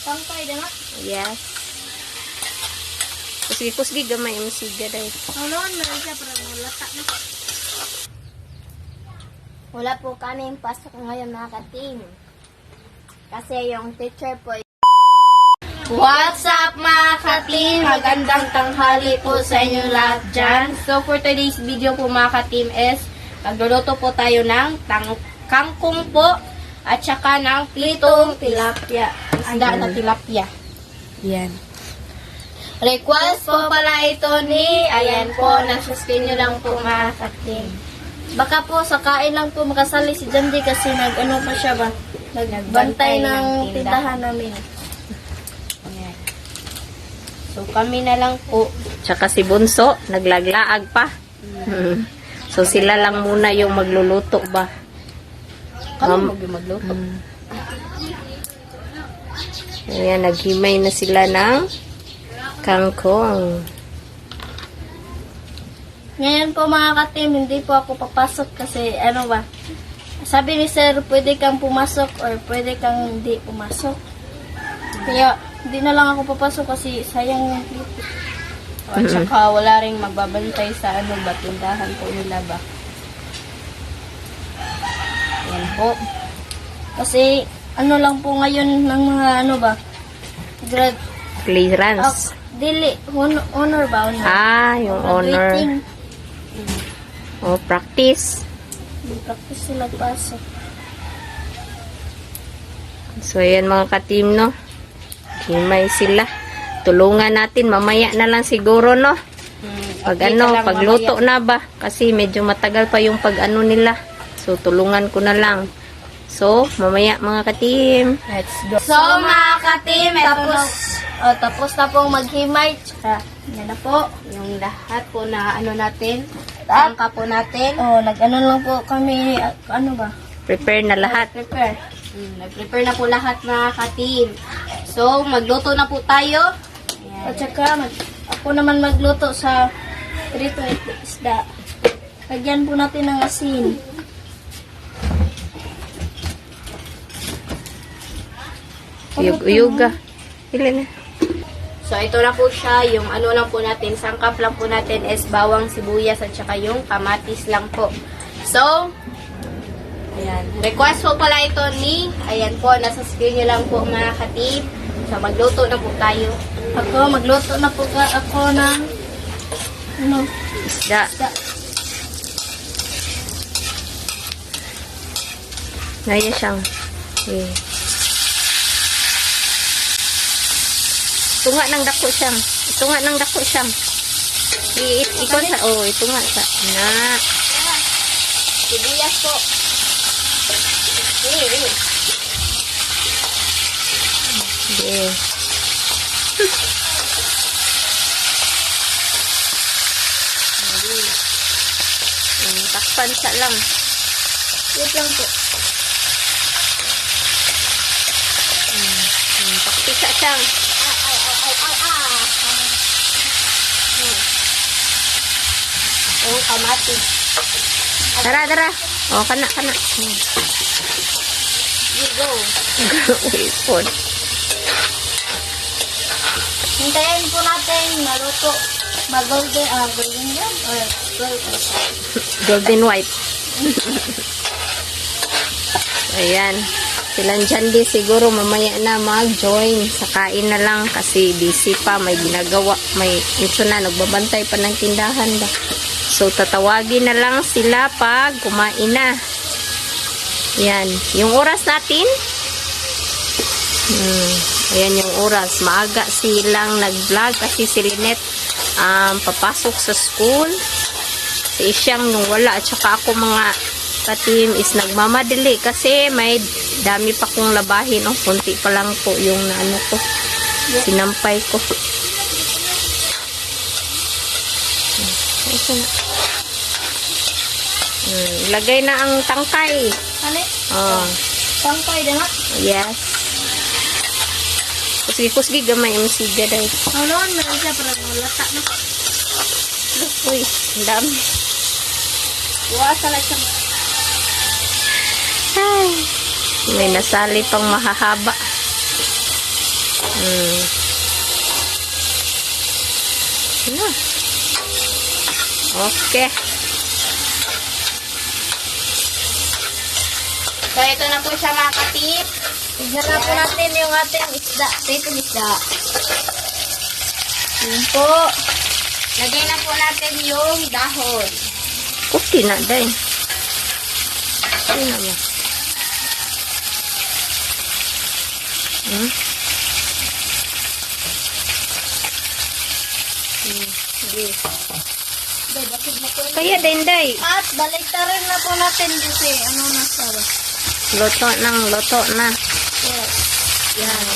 Tangkay na nga. Yes. Kusgi-kusgi gamay yung siga dahil. Ano, meron siya para malata na. Wala po kaming pasok ngayon mga ka-team. Kasi yung teacher po. What's up mga ka-team? Magandang tanghali po sa inyo lahat dyan. So for today's video po mga ka-team is magluluto po tayo ng kangkong po at saka ng plitong tilapia. Isda na tilapia. Yan. Request po pala ito ni, ayan po, nasa screen nyo lang po mga ka-team. Baka po sa kain lang po makasali si Jandy kasi nag-ano pa siya ba? Nagbantay ng tindahan namin. Ayan. So kami na lang po. Tsaka si Bunso, naglaglaag pa. So sila lang muna yung magluluto ba? Kami magluto. Ayan, naghimay na sila ng kangkong. Ngayon po mga ka-team, hindi po ako papasok kasi ano ba? Sabi ni sir, pwede kang pumasok or pwede kang hindi pumasok. Kaya hindi na lang ako papasok kasi sayang yung plito. At saka wala ring magbabantay sa ano ba, tindahan po nila ba. Ayan po. Kasi ano lang po ngayon ng mga ano ba? Clearance. Dili, honor ba? Honor. Ah, yung honor. Graduating. Oh, practice. Practice sila pasok. So, ayan mga ka-team, no? Himay sila. Tulungan natin. Mamaya na lang siguro, no? Pag ano, pagluto na ba? Kasi medyo matagal pa yung pag-ano nila. So, tulungan ko na lang. So, mamaya mga ka-team. Let's go. So, mga ka-team, tapos na pong maghimay. Tsaka, yan na po. Yung lahat po na ano natin, tangka po natin. Nag-ano lang po kami, ano ba? Prepare na lahat. Prepare. Nag-prepare na po lahat mga ka-team. So, magluto na po tayo. Ayan. At saka, ako naman magluto sa prito isda. Lagyan po natin ng asin. Uyog-uyog. Hili na. So, ito na po siya. Yung ano lang po natin, sangkap lang po natin is bawang sibuyas at saka yung kamatis lang po. So, ayan. Request po pala ito ni, ayan po, nasa screen nyo lang po mga ka-team. So, magluto na po tayo. Magluto na po ako ng ano? Isda. Naya siyang. Okay. Ito nga ng dako siyang. Ito nga ng dako siyang. Ikaw sa, ito nga sa. Na. Sibuyas po. Okay. Takpan sa lang. Wait lang po. Pakpisa siyang. Kamatis. Dara. Kana. You go. Wait po. Hintayin po natin maluto. Golden yan? Or Golden white. Ayan. Silang Jandy siguro mamaya na mag-join. Sa kain na lang kasi busy pa. May ginagawa. May ito na. Nagbabantay pa ng tindahan ba. So, tatawagin na lang sila pag kumain na. Yan. Yung oras natin. Ayan yung oras. Maaga silang nag-vlog kasi si Lynette papasok sa school. Si Isyang nung wala. At saka ako mga ka-team is nagmamadali kasi may dami pa kong labahin. Kunti pa lang po yung ano ko. Sinampay ko. Ilagay na ang tangkay. Ano? Tangkay na nga. Yes. Kusgi-kusgi gamay yung siga dahil. Ano, meron siya para malata na. Uy, ang dami. Iwasa lang siya. Ay, may nasali pang mahahaba. Na. Okay. So, ito na po siya mga katip. Tignan na po natin yung ating isda. Pritong isda. Yun po. Lagay na po natin yung dahon. Kuti na, day. Kuti na mo. Sige. Bakit na po yun? Kaya din, day. At baliktarin na po natin kasi ano na siya ba? Luto na. Yes. Yan.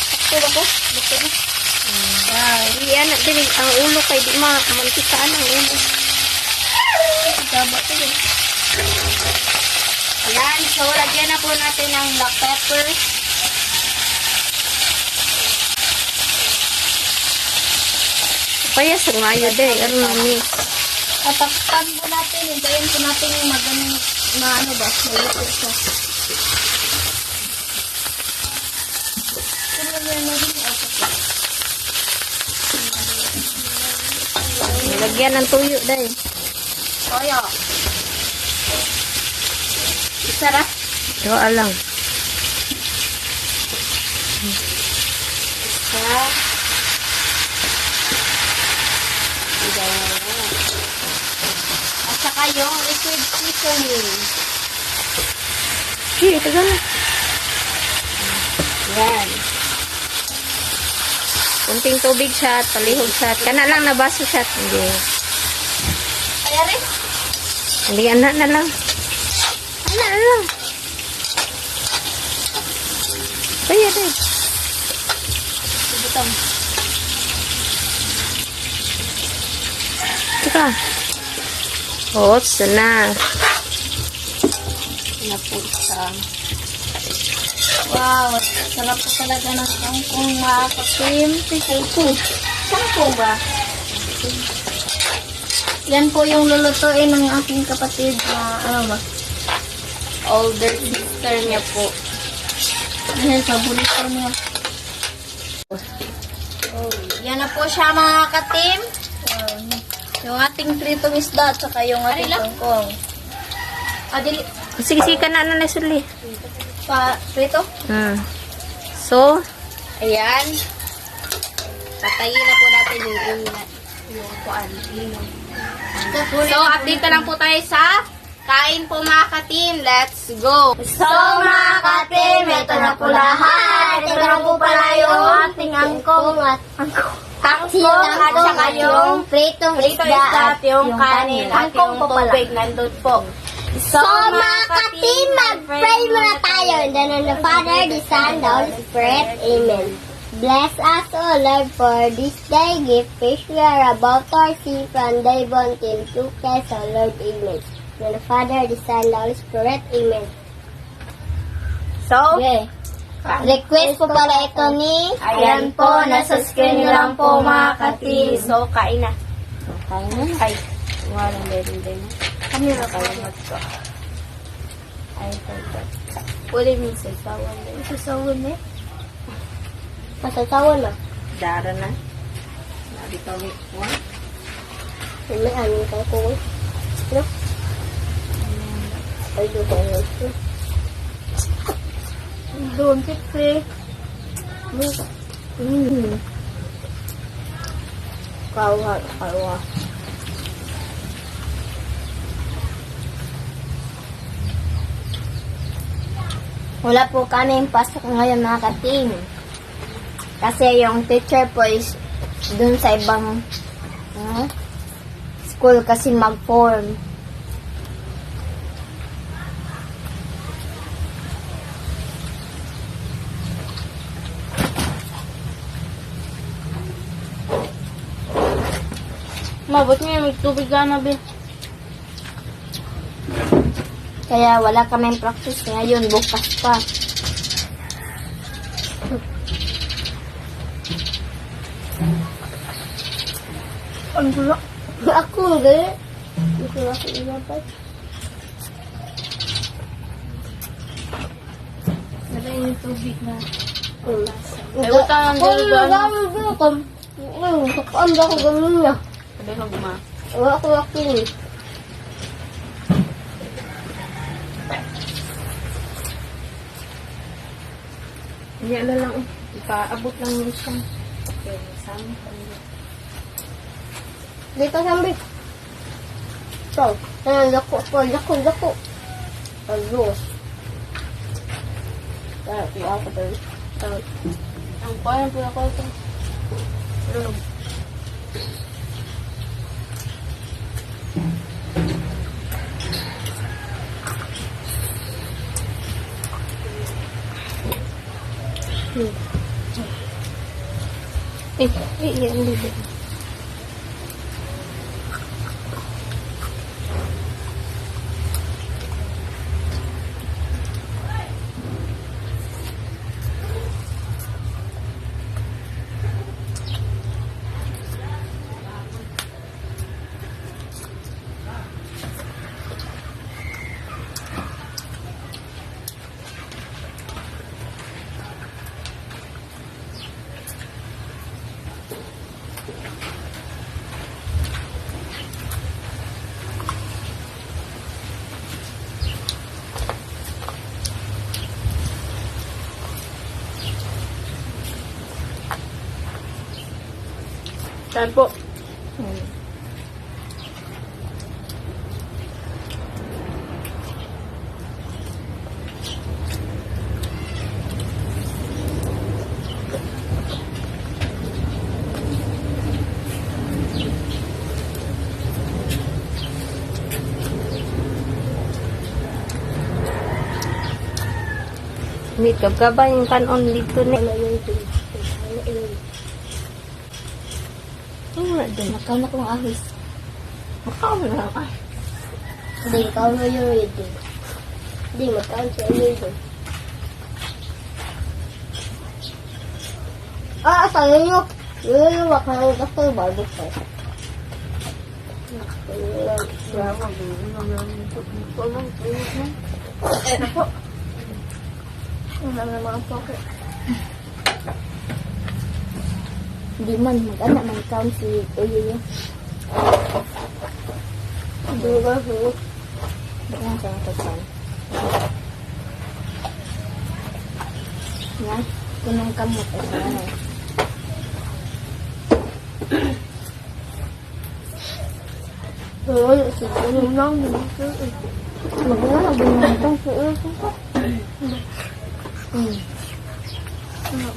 Sakto ba ko? Luto na. Wow. Yan, din, ang ulo kay di mantikaan ang ulo. Gaba ito eh. Ayan. So, lagyan na po natin ng black pepper. Kaya sa ngayon, day. Ano mami? Tatakpan po natin. Hintayin po natin yung magaling na ano ba? Maluto siya. Lagyan ng tuyo, day. Toyo. Isa ra. Ito alang. Isa. At saka yung liquid seasoning. Sige, tagal na. Yan. Kunting tubig siya, palihog siya. Kana lang nabaso siya. Hindi. Kaya rin. Hindi, anak na lang. Anak na lang. Kaya din. Butang. Teka. Oo, sana. Napunta. Wow, sarap po talaga ng kangkong mga katim. Kangkong ba? Yan po yung lulutuin ng aking kapatid na ano ba? Older sister niya po. Ayan, paborito niya. Oh, yan na po siya mga katim. Yung ating pritong isda at saka yung ating kangkong. Adili. Sige, sige ka na nasuli. Prito? So, Ayan. Patayin na po natin yung kuan. So, update na lang po tayo sa kain po mga katim. Let's go! So, mga katim, ito na po lahat. Ito na po pala yung ating angkong at kangkong at saka yung pritong isda at yung kanin at yung tubig nandun po. So, mga katim, mag-pray muna tayo. In the name of the Father, the Son, the Holy Spirit. Amen. Bless us, O Lord, for this day. Give fish we are about to receive from thy bounty to us, O Lord. Amen. In the name of the Father, the Son, the Holy Spirit. Amen. So, Okay. Request po pala ito ni... ayan po, nasa screen nyo lang po mga katim. So, kain na. Kain na. Ay, walang din. Kami na kalamat ko. Ay, ito. Pwede mo sasawan din. Sasawan eh? Pasasawan na. Dara na. Nabi kami. May ano tayo po. No? Ay, doon tayo. Doon, kasi. Kawa. Wala po kaming pasok ngayon mga kating. Kasi yung teacher po is dun sa ibang school kasi mag-form. Mabot niya, may tubig ka na, Be. Kaya wala kaming practice ngayon, bukas pa. Ang gulo. Ako, gaya. Hindi ko ako ilapat. Nalay yung tubig na. Hmm. Ay, utang ang Kung dili ba? nagamit ko, sakaan ba ako ganun niya? Sabi ko ma. Wala ko yakin. Hindi na lang. Ipaabot lang yun siya. Okay, sama. Dito sambi. So, dako. Alos. Kaya ako tayo. Ang kuya po ako ito. Pero Yan dito. saan po? Dito ka ba yung kanon dito na? Ano din? Makaw na kong ahis. Makaw na lang ay. Hindi, ikaw na yung ready. Hindi, makaw siya ready. Saan nyo? Yun, makaw na ko bago pa. Wala na mga pocket. Hindi man, mag-anak man count si Uyo yun. Hindi ba, Uyo? Yan sa kapan. Yan, kunang kamot ay sa ano. Uy, si Uyo lang. Mag-anak din naman si Uyo.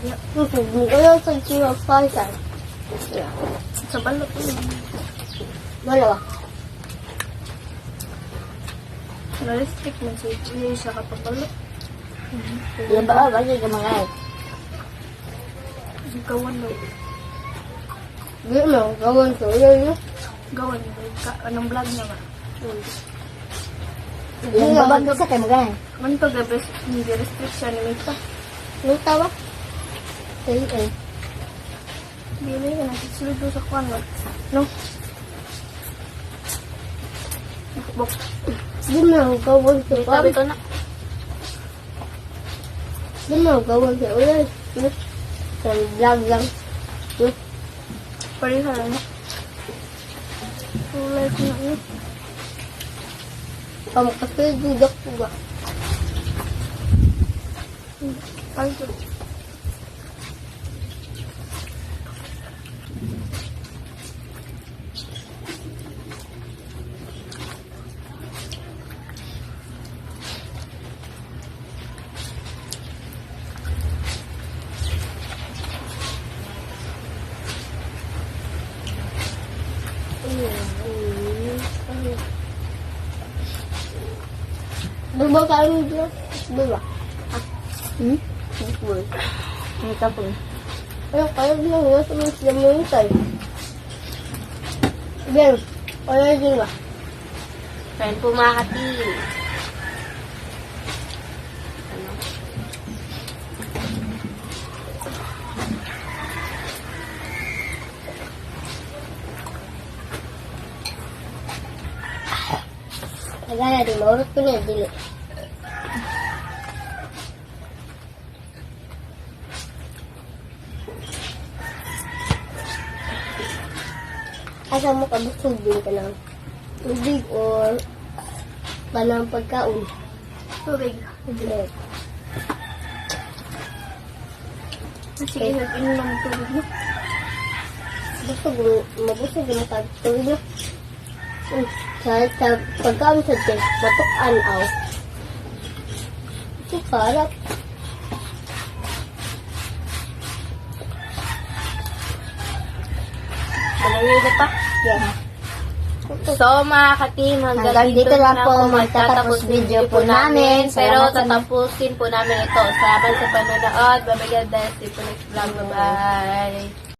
Hindi ko lang sa Giro 5 ay. Sa balot po. Wala ba? Realistic man sa iyo sa kapag balot. Yan ba? Balik ka mga ay. Gawan mo. Hindi mo, gawin ko yun. Gawan mo. Anong vlog niya ba? Yan ba? Bago sa kayo mga ay. Man to gabi hindi restriction ni Mita. Luta ba? Sige eh. Dili ka nasisulod doon sa kwan. No? Bok. Hindi mo, gawin ko Dito pa. bito na. Hindi mo, gawin ko ulit. Sa vlog lang. Pareha lang. Kulay ko na yun. Kamakasal, dudak ko ba? Ay, ito. Diba kayo dito? Diba? Ang tapon. Ano kayo dito? Nasa mga sila mo yung tayo. Bien, ano dito ba? Kain po mga katil. Agana di maurot ko na dili. Asa mo kabusog din ka ng tubig or panang pagkaon? Tubig. Tubig. Sige, nag-inom ng tubig mo. Mabusog yung tubig mo. Sa pagkaon sa test, matukan aw. Ito sarap. Malamig pa. Yeah. So mga ka-team, hanggang dito lang po magtatapos video po namin. Pero tatapusin po namin ito. Salamat sa panonood. Bye-bye guys. See you po next vlog. Bye-bye.